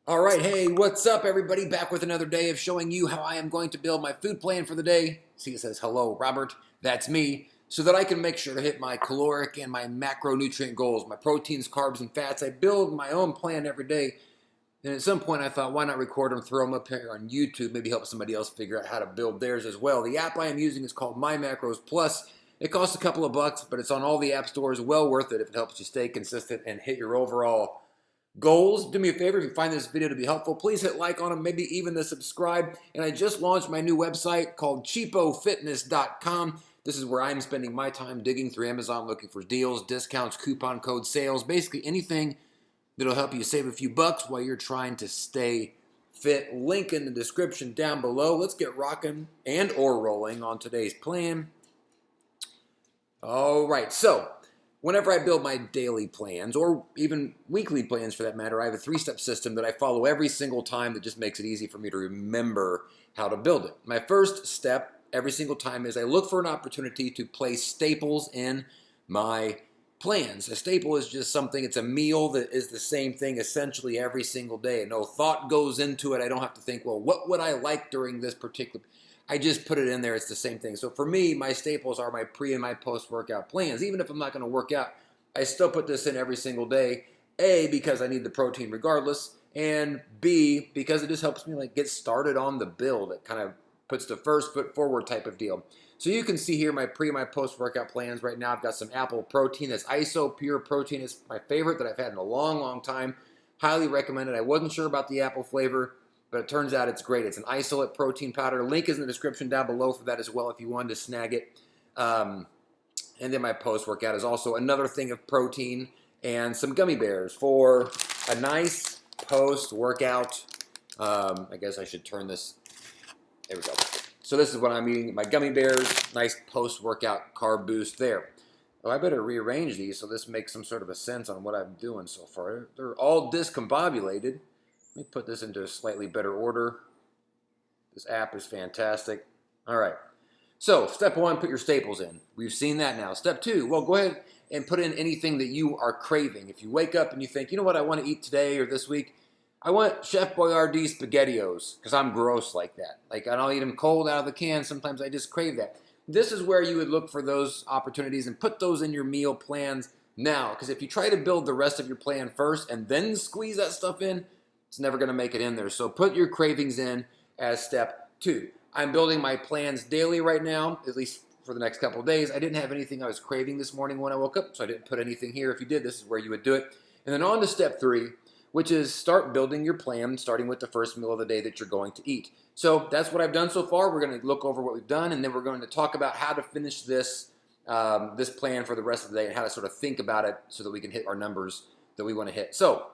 All right, hey, what's up, everybody? Back with another day of showing you how I am going to build my food plan for the day. See, it says, hello, Robert. That's me. So that I can make sure to hit my caloric and my macronutrient goals, my proteins, carbs, and fats. I build my own plan every day. And at some point, I thought, why not record them, throw them up here on YouTube, maybe help somebody else figure out how to build theirs as well. The app I am using is called My Macros Plus. It costs a couple of bucks, but it's on all the app stores. Well worth it if it helps you stay consistent and hit your overall goals. Do me a favor, if you find this video to be helpful, please hit like on them, maybe even the subscribe. And I just launched my new website called cheapofitness.com. This is where I'm spending my time digging through Amazon looking for deals, discounts, coupon codes, sales, basically anything that'll help you save a few bucks while you're trying to stay fit. Link in the description down below. Let's get rocking and or rolling on today's plan. All right, so whenever I build my daily plans, or even weekly plans for that matter, I have a three-step system that I follow every single time that just makes it easy for me to remember how to build it. My first step every single time is I look for an opportunity to place staples in my plans. A staple is just something, it's a meal that is the same thing essentially every single day. No thought goes into it. I don't have to think, well, what would I like during this particular... I just put it in there. It's the same thing. So for me, my staples are my pre and my post-workout plans. Even if I'm not going to work out, I still put this in every single day. A, because I need the protein regardless, and B, because it just helps me like get started on the build. It kind of puts the first foot forward type of deal. So you can see here my pre and my post-workout plans. Right now I've got some apple protein. That's ISO pure protein. It's my favorite that I've had in a long, long time. Highly recommended. I wasn't sure about the apple flavor, but it turns out it's great. It's an isolate protein powder. Link is in the description down below for that as well if you wanted to snag it. And then my post-workout is also another thing of protein and some gummy bears for a nice post-workout. I guess I should turn this. There we go. So this is what I'm eating. My gummy bears, nice post-workout carb boost there. Oh, I better rearrange these so this makes some sort of a sense on what I'm doing so far. They're all discombobulated. Let me put this into a slightly better order. This app is fantastic. All right. So step one, put your staples in. We've seen that now. Step two, well, go ahead and put in anything that you are craving. If you wake up and you think, you know what I want to eat today or this week? I want Chef Boyardee SpaghettiOs because I'm gross like that. Like I don't eat them cold out of the can. Sometimes I just crave that. This is where you would look for those opportunities and put those in your meal plans now. Because if you try to build the rest of your plan first and then squeeze that stuff in, it's never going to make it in there. So put your cravings in as step two. I'm building my plans daily right now, at least for the next couple of days. I didn't have anything I was craving this morning when I woke up, so I didn't put anything here. If you did, this is where you would do it. And then on to step three, which is start building your plan, starting with the first meal of the day that you're going to eat. So that's what I've done so far. We're going to look over what we've done, and then we're going to talk about how to finish this, this plan for the rest of the day and how to sort of think about it so that we can hit our numbers that we want to hit. So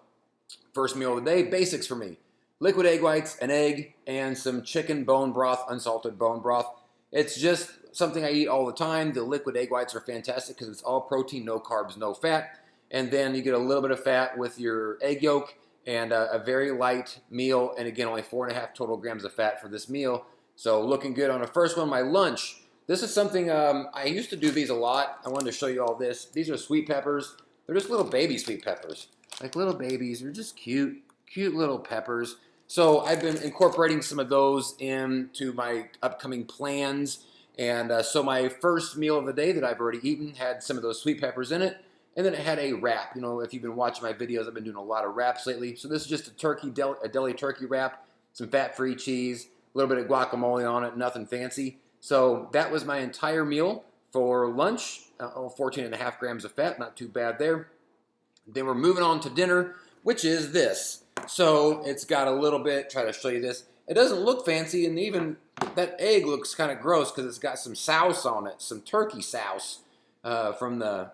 first meal of the day, basics for me. Liquid egg whites, an egg, and some chicken bone broth, unsalted bone broth. It's just something I eat all the time. The liquid egg whites are fantastic because it's all protein, no carbs, no fat. And then you get a little bit of fat with your egg yolk and a very light meal. And again, only 4.5 total grams of fat for this meal. So looking good on the first one. My lunch. This is something, I used to do these a lot. I wanted to show you all this. These are sweet peppers. They're just little baby sweet peppers. Like little babies. They're just cute, cute little peppers. So I've been incorporating some of those into my upcoming plans. And so my first meal of the day that I've already eaten had some of those sweet peppers in it. And then it had a wrap. You know, if you've been watching my videos, I've been doing a lot of wraps lately. So this is just a deli turkey wrap, some fat-free cheese, a little bit of guacamole on it, nothing fancy. So that was my entire meal for lunch. 14.5 grams of fat, not too bad there. Then we're moving on to dinner, which is this. So it's got a little bit, try to show you this. It doesn't look fancy, and even that egg looks kind of gross because it's got some sauce on it, some turkey sauce from the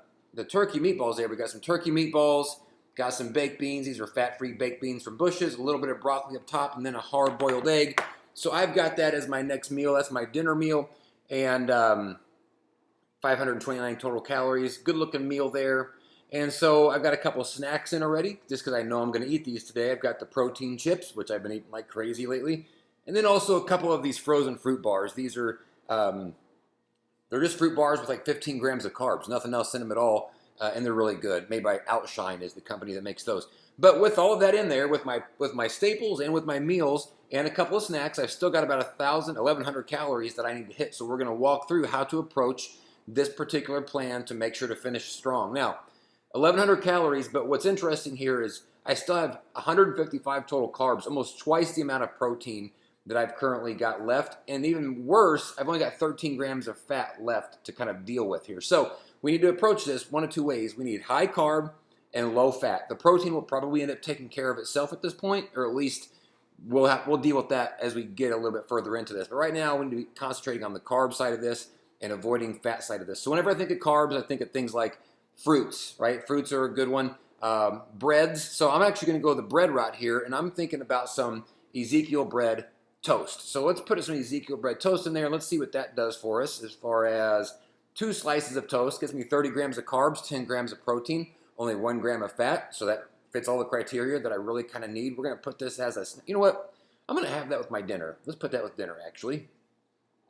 turkey meatballs there. We got some turkey meatballs, got some baked beans. These are fat-free baked beans from Bush's, a little bit of broccoli up top, and then a hard-boiled egg. So I've got that as my next meal. That's my dinner meal, and 529 total calories. Good-looking meal there. And so I've got a couple snacks in already, just because I know I'm going to eat these today. I've got the protein chips, which I've been eating like crazy lately. And then also a couple of these frozen fruit bars. These are, they're just fruit bars with like 15 grams of carbs. Nothing else in them at all. And they're really good. Made by Outshine is the company that makes those. But with all of that in there, with my staples and with my meals and a couple of snacks, I've still got about 1,100 calories that I need to hit. So we're going to walk through how to approach this particular plan to make sure to finish strong. Now, 1,100 calories, but what's interesting here is I still have 155 total carbs, almost twice the amount of protein that I've currently got left. And even worse, I've only got 13 grams of fat left to kind of deal with here. So we need to approach this one of two ways. We need high carb and low fat. The protein will probably end up taking care of itself at this point, or at least we'll deal with that as we get a little bit further into this. But right now, we need to be concentrating on the carb side of this and avoiding fat side of this. So whenever I think of carbs, I think of things like fruits, right? Fruits are a good one. Breads. So I'm actually going to go the bread route here, and I'm thinking about some Ezekiel bread toast. So let's put some Ezekiel bread toast in there, and let's see what that does for us as far as 2 slices of toast. Gets me 30 grams of carbs, 10 grams of protein, only 1 gram of fat. So that fits all the criteria that I really kind of need. We're going to put this as a, you know what? I'm going to have that with my dinner. Let's put that with dinner, actually.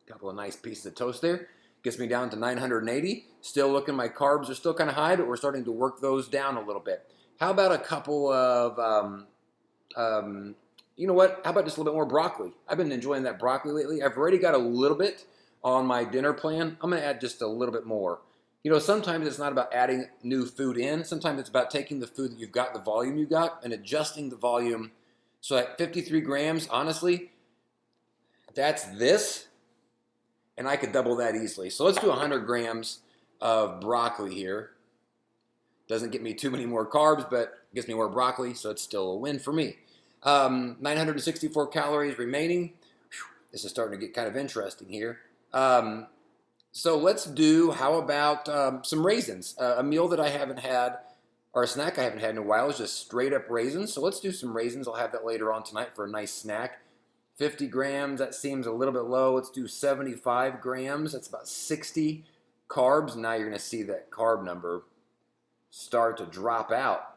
A couple of nice pieces of toast there. Gets me down to 980. Still looking, my carbs are still kind of high, but we're starting to work those down a little bit. How about a couple of, you know what? How about just a little bit more broccoli? I've been enjoying that broccoli lately. I've already got a little bit on my dinner plan. I'm going to add just a little bit more. You know, sometimes it's not about adding new food in. Sometimes it's about taking the food that you've got, the volume you got, and adjusting the volume. So at 53 grams, honestly, that's this. And I could double that easily. So let's do 100 grams of broccoli here. Doesn't get me too many more carbs, but gives me more broccoli, so it's still a win for me. 964 calories remaining. Whew, this is starting to get kind of interesting here. So let's do, how about some raisins? A meal that I haven't had, or a snack I haven't had in a while is just straight up raisins. So let's do some raisins. I'll have that later on tonight for a nice snack. 50 grams, that seems a little bit low. Let's do 75 grams. That's about 60 carbs. Now you're going to see that carb number start to drop out.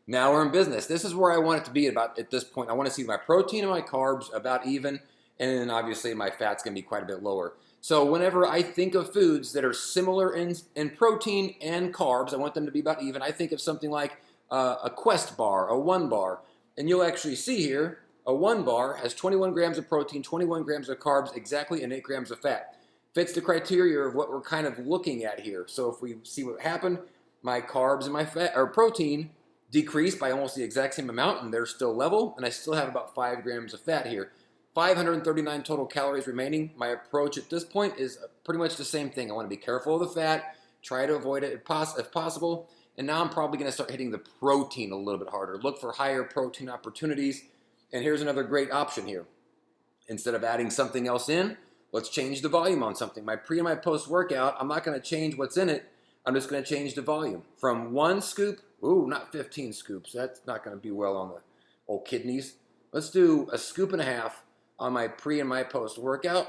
Now we're in business. This is where I want it to be about at this point. I want to see my protein and my carbs about even, and then obviously my fat's going to be quite a bit lower. So whenever I think of foods that are similar in protein and carbs, I want them to be about even. I think of something like a Quest bar, a 1 bar. And you'll actually see here, a 1 bar has 21 grams of protein, 21 grams of carbs, exactly, and 8 grams of fat. Fits the criteria of what we're kind of looking at here. So if we see what happened, my carbs and my fat or protein decreased by almost the exact same amount, and they're still level, and I still have about 5 grams of fat here. 539 total calories remaining. My approach at this point is pretty much the same thing. I want to be careful of the fat, try to avoid it if possible. And now I'm probably going to start hitting the protein a little bit harder. Look for higher protein opportunities. And here's another great option here. Instead of adding something else in, let's change the volume on something. My pre and my post workout, I'm not going to change what's in it. I'm just going to change the volume. From 1 scoop, not 15 scoops. That's not going to be well on the old kidneys. Let's do a 1.5 scoops on my pre and my post workout.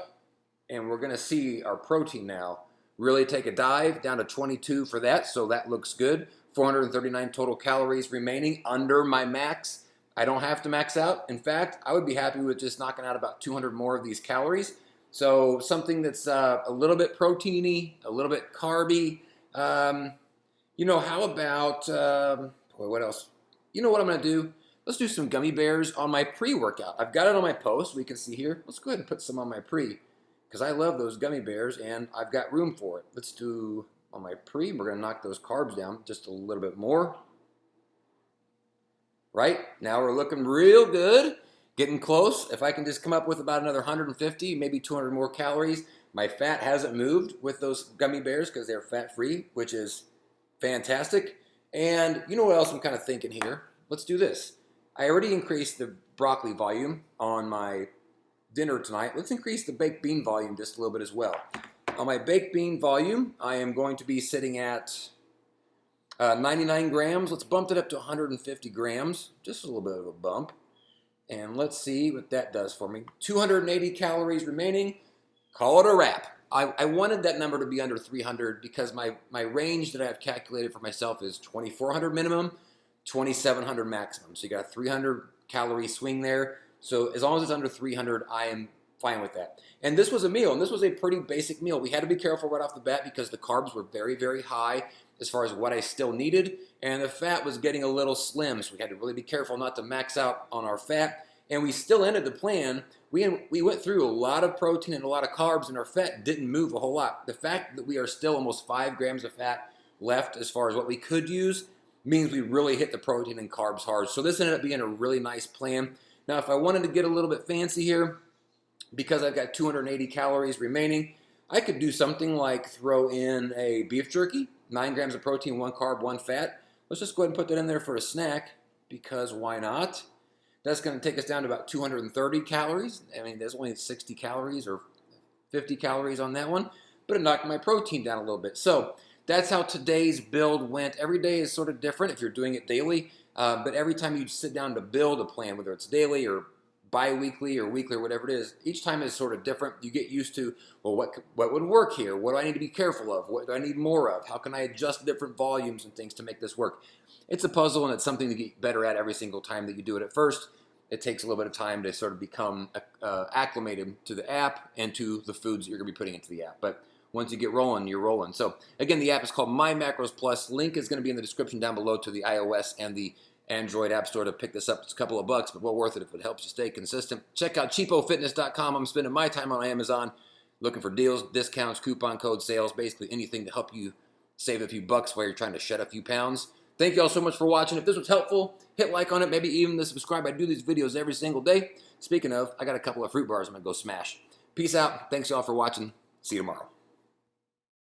And we're going to see our protein now really take a dive down to 22 for that. So that looks good. 439 total calories remaining under my max. I don't have to max out. In fact, I would be happy with just knocking out about 200 more of these calories. So something that's a little bit proteiny, a little bit carby. You know, how about, what else? You know what I'm going to do? Let's do some gummy bears on my pre-workout. I've got it on my post. We can see here. Let's go ahead and put some on my pre because I love those gummy bears and I've got room for it. Let's do on my pre, we're going to knock those carbs down just a little bit more. Right? Now we're looking real good. Getting close. If I can just come up with about another 150, maybe 200 more calories. My fat hasn't moved with those gummy bears because they're fat-free, which is fantastic. And you know what else I'm kind of thinking here? Let's do this. I already increased the broccoli volume on my dinner tonight. Let's increase the baked bean volume just a little bit as well. On my baked bean volume, I am going to be sitting at 99 grams. Let's bump it up to 150 grams. Just a little bit of a bump. And let's see what that does for me. 280 calories remaining. Call it a wrap. I wanted that number to be under 300 because my range that I have calculated for myself is 2,400 minimum, 2,700 maximum. So you got a 300 calorie swing there. So as long as it's under 300, I am fine with that. And this was a meal, and this was a pretty basic meal. We had to be careful right off the bat because the carbs were very, very high as far as what I still needed, and the fat was getting a little slim, so we had to really be careful not to max out on our fat. And we still ended the plan. We went through a lot of protein and a lot of carbs, and our fat didn't move a whole lot. The fact that we are still almost 5 grams of fat left as far as what we could use means we really hit the protein and carbs hard. So this ended up being a really nice plan. Now, if I wanted to get a little bit fancy here, because I've got 280 calories remaining, I could do something like throw in a beef jerky, 9 grams of protein, 1 carb, 1 fat. Let's just go ahead and put that in there for a snack, because why not? That's going to take us down to about 230 calories. I mean, there's only 60 calories or 50 calories on that one, but it knocked my protein down a little bit. So that's how today's build went. Every day is sort of different if you're doing it daily, but every time you sit down to build a plan, whether it's daily or bi-weekly or weekly or whatever it is, each time is sort of different. You get used to, well, what would work here? What do I need to be careful of? What do I need more of? How can I adjust different volumes and things to make this work? It's a puzzle, and it's something to get better at every single time that you do it. At first, it takes a little bit of time to sort of become acclimated to the app and to the foods that you're going to be putting into the app. But once you get rolling, you're rolling. So again, the app is called My Macros Plus. Link is going to be in the description down below to the iOS and the Android App Store to pick this up. It's a couple of bucks, but well worth it if it helps you stay consistent. Check out cheapofitness.com. I'm spending my time on Amazon looking for deals, discounts, coupon codes, sales, basically anything to help you save a few bucks while you're trying to shed a few pounds. Thank you all so much for watching. If this was helpful, hit like on it, maybe even the subscribe. I do these videos every single day. Speaking of, I got a couple of fruit bars I'm going to go smash. Peace out. Thanks y'all for watching. See you tomorrow.